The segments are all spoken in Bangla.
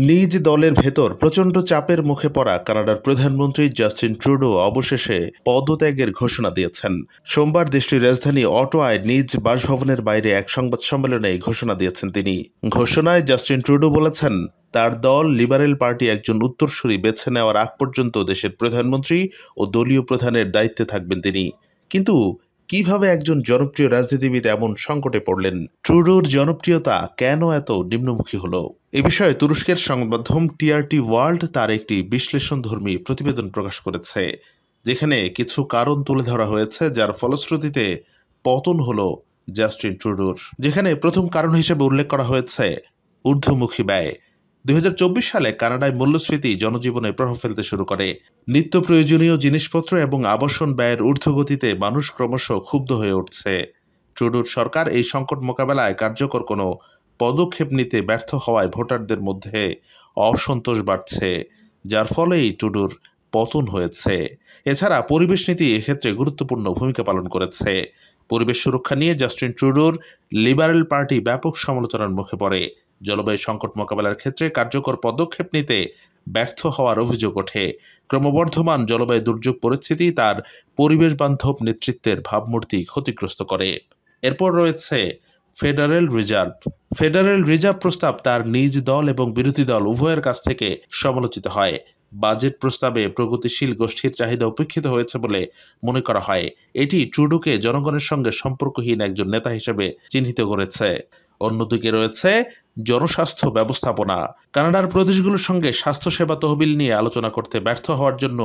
নিজ দলের ভেতর প্রচণ্ড চাপের মুখে পড়া কানাডার প্রধানমন্ত্রী জাস্টিন ট্রুডো অবশেষে পদত্যাগের ঘোষণা দিয়েছেন। সোমবার দেশটির রাজধানী অটোয়ায় নিজ বাসভবনের বাইরে এক সংবাদ সম্মেলনে এই ঘোষণা দিয়েছেন তিনি। ঘোষণায় জাস্টিন ট্রুডো বলেছেন, তার দল লিবারেল পার্টি একজন উত্তরসূরি বেছে নেওয়ার আগ পর্যন্ত দেশের প্রধানমন্ত্রী ও দলীয় প্রধানের দায়িত্বে থাকবেন তিনি। কিন্তু কিভাবে একজন জনপ্রিয় রাজনীতিবিদ এমন সংকটে পড়লেন? ট্রুডোর জনপ্রিয়তা কেন এত নিম্নমুখী হলো? এ বিষয়ে তুরস্কের সংবাদমাধ্যম টিআরটি ওয়ার্ল্ড তার একটি বিশ্লেষণধর্মী প্রতিবেদন প্রকাশ করেছে, যেখানে কিছু কারণ তুলে ধরা হয়েছে যার ফলশ্রুতিতে পতন হলো জাস্টিন ট্রুডোর। যেখানে প্রথম কারণ হিসেবে উল্লেখ করা হয়েছে ঊর্ধ্বমুখী ব্যয়। 2024 সালে কানাডায় মূল্যস্ফীতি জনজীবনে প্রভাব ফেলতে শুরু করে। নিত্য প্রয়োজনীয় জিনিসপত্র এবং আবাসন ব্যয়ের ঊর্ধ্বগতিতে মানুষ ক্রমশ ক্ষুব্ধ হয়ে উঠছে। ট্রুডোর সরকার এই সংকট মোকাবেলায় কার্যকর কোনো পদক্ষেপ নিতে ব্যর্থ হওয়ায় ভোটারদের মধ্যে অসন্তোষ বাড়ছে, যার ফলেই ট্রুডোর পতন হয়েছে। এছাড়া পরিবেশ নীতি এক্ষেত্রে গুরুত্বপূর্ণ ভূমিকা পালন করেছে। পরিবেশ সুরক্ষা নিয়ে জাস্টিন ট্রুডোর লিবারেল পার্টি ব্যাপক সমালোচনার মুখে পড়ে। জলবায়ু সংকট মোকাবেলার ক্ষেত্রে কার্যকর পদক্ষেপ নিতে ব্যর্থ হওয়ার অভিযোগ ওঠে। ক্রমবর্ধমান জলবায়ু দুর্যোগ পরিস্থিতি তার পরিবেশ বান্ধব নেতৃত্বের ভাবমূর্তি ক্ষতিগ্রস্ত করে। এরপর রয়েছে ফেডারেল রিজার্ভ। ফেডারেল রিজার্ভ প্রস্তাব তার নিজ দল এবং বিরোধী দল উভয়ের কাছ থেকে সমালোচিত হয়। বাজেট প্রস্তাবে প্রগতিশীল গোষ্ঠীর চাহিদা উপেক্ষিত হয়েছে বলে মনে করা হয়। এটি ট্রুডোকে জনগণের সঙ্গে সম্পর্কহীন একজন নেতা হিসেবে চিহ্নিত করেছে। অন্যদিকে রয়েছে জনস্বাস্থ্য ব্যবস্থাপনা। কানাডার প্রদেশগুলোর সঙ্গে স্বাস্থ্যসেবা তহবিল নিয়ে আলোচনা করতে ব্যর্থ হওয়ার জন্য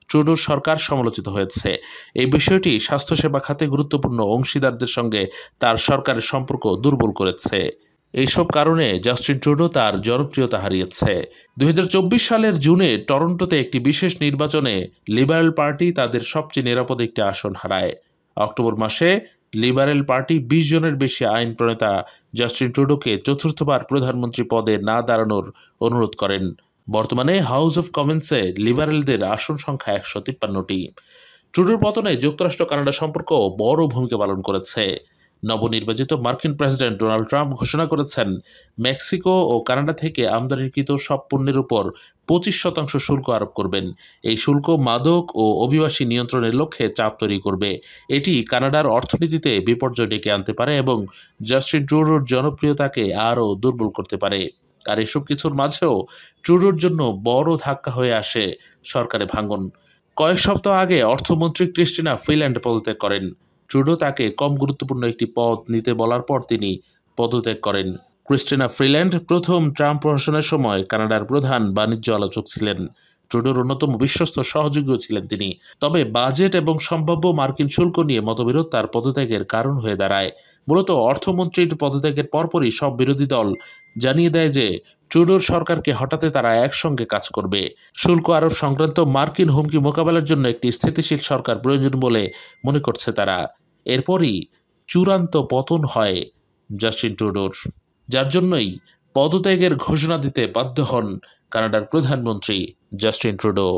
ট্রুডোর সরকার সমালোচিত হয়েছে। এই বিষয়টি স্বাস্থ্যসেবা খাতে গুরুত্বপূর্ণ অংশীদারদের সঙ্গে তার সরকারের সম্পর্ক দুর্বল করেছে। এইসব কারণে জাস্টিন ট্রুডো তার জনপ্রিয়তা হারিয়েছে। 2024 সালের জুনে টরন্টোতে একটি বিশেষ নির্বাচনে লিবারেল পার্টি তাদের সবচেয়ে নিরাপদ একটি আসন হারায়। অক্টোবর মাসে লিবারেল পার্টি 20 জনের বেশি আইন প্রণেতা জাস্টিন ট্রুডোকে চতুর্থবার প্রধানমন্ত্রী পদে না দাঁড়ানোর অনুরোধ করেন। বর্তমানে হাউস অব কমন্সে লিবারেলদের আসন সংখ্যা 153টি। ট্রুডোর পতনে যুক্তরাষ্ট্র কানাডা সম্পর্ক বড় ভূমিকা পালন করেছে। নবনির্বাচিত মার্কিন প্রেসিডেন্ট ডোনাল্ড ট্রাম্প ঘোষণা করেছেন, মেক্সিকো ও কানাডা থেকে আমদানিকৃত সব পণ্যের উপর 25% শুল্ক আরোপ করবেন। এই শুল্ক মাদক ও অভিবাসী নিয়ন্ত্রণের লক্ষ্যে চাপ তৈরি করবে। এটি কানাডার অর্থনীতিতে বিপর্যয় ডেকে আনতে পারে এবং জাস্টিন ট্রুডোর জনপ্রিয়তাকে আরও দুর্বল করতে পারে। আর এসব কিছুর মাঝেও ট্রুডোর জন্য বড় ধাক্কা হয়ে আসে সরকারে ভাঙন। কয়েক সপ্তাহ আগে অর্থমন্ত্রী ক্রিস্টিনা ফ্রিল্যান্ড পদত্যাগ করেন। ট্রুডো তাকে কম গুরুত্বপূর্ণ একটি পদ নিতে বলার পর তিনি পদত্যাগ করেন। ক্রিস্টিনা ফ্রিল্যান্ড প্রথম ট্রাম্প প্রশাসনের সময় কানাডার প্রধান বাণিজ্য আলোচক ছিলেন। ট্রুডোর অন্যতম বিশ্বস্ত সহযোগীও ছিলেন তিনি। তবে বাজেট এবং সম্ভাব্য মার্কিন শুল্ক নিয়ে মতবিরোধ তার পদত্যাগের কারণ হয়ে দাঁড়ায়। মূলত অর্থমন্ত্রীর পদত্যাগের পরপরই সব বিরোধী দল জানিয়ে দেয় যে ট্রুডোর সরকারকে হটাতে তারা একসঙ্গে কাজ করবে। শুল্ক আরোপ সংক্রান্ত মার্কিন হুমকি মোকাবেলার জন্য একটি স্থিতিশীল সরকার প্রয়োজন বলে মনে করছে তারা। এরপরই চূড়ান্ত পতন হয় জাস্টিন ট্রুডোর, যার জন্যই পদত্যাগের ঘোষণা দিতে বাধ্য হন কানাডার প্রধানমন্ত্রী জাস্টিন ট্রুডো।